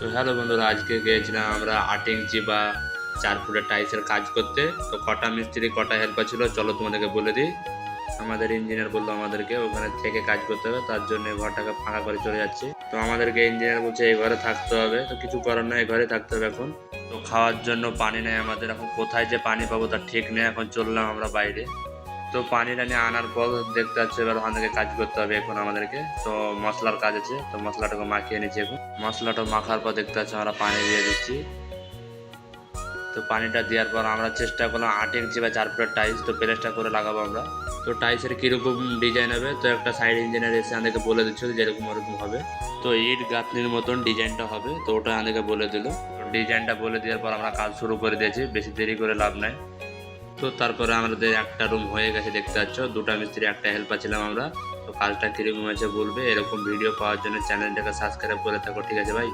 তো হ্যালো বন্ধুরা, আজকে গিয়েছিলাম আমরা 8 ইঞ্চি বা 4 ফুটের টাইলসের কাজ করতে। তো কটা মিস্ত্রি কটা হেল্পার ছিল চলো তোমাদেরকে বলে দিই। আমাদের ইঞ্জিনিয়ার বললো আমাদেরকে ওখানে থেকে কাজ করতে হবে, তার জন্য এই ঘরটাকে ফাঁকা করে চলে যাচ্ছি। তো আমাদেরকে ইঞ্জিনিয়ার বলছে এই ঘরে থাকতে হবে, তো কিছু করার নয়, এই ঘরে থাকতে হবে এখন। তো খাওয়ার জন্য পানি নেই আমাদের, এখন কোথায় যে পানি পাবো তার ঠিক নেই। এখন চললাম আমরা বাইরে। তো পানি টানি আনার পর দেখতে পাচ্ছি এবার ওখান থেকে কাজ করতে হবে এখন আমাদেরকে। তো মশলার কাজ আছে, তো মশলাটাকে মাখিয়ে নিচ্ছি এখন। মশলাটা মাখার পর দেখতে পাচ্ছি আমরা পানি দিয়ে দিচ্ছি। তো পানিটা দেওয়ার পর আমরা চেষ্টা করলাম 8 ইঞ্চি বা 4 ফুটের টাইলস তো প্লেসটা করে লাগাবো আমরা। তো টাইলসের কীরকম ডিজাইন হবে, তো একটা সাইড ইঞ্জিনিয়ার এসে আমাদেরকে বলে দিচ্ছিল যেরকম ওরকম হবে। তো ইট গাঁথনির মতন ডিজাইনটা হবে, তো ওটা আমাদেরকে বলে দিল। তো ডিজাইনটা বলে দেওয়ার পর আমরা কাজ শুরু করে দিয়েছি, বেশি দেরি করে লাভ নাই। তো তারপরে আমাদের একটা রুম হয়ে গেছে দেখতে পাচ্ছ, দুটা মিস্ত্রি একটা হেল্পার ছিলাম আমরা। তো কাজটা কিরকম হয়েছে বলবে, এরকম ভিডিও পাওয়ার জন্য চ্যানেলটাকে সাবস্ক্রাইব করে থাকো, ঠিক আছে ভাই।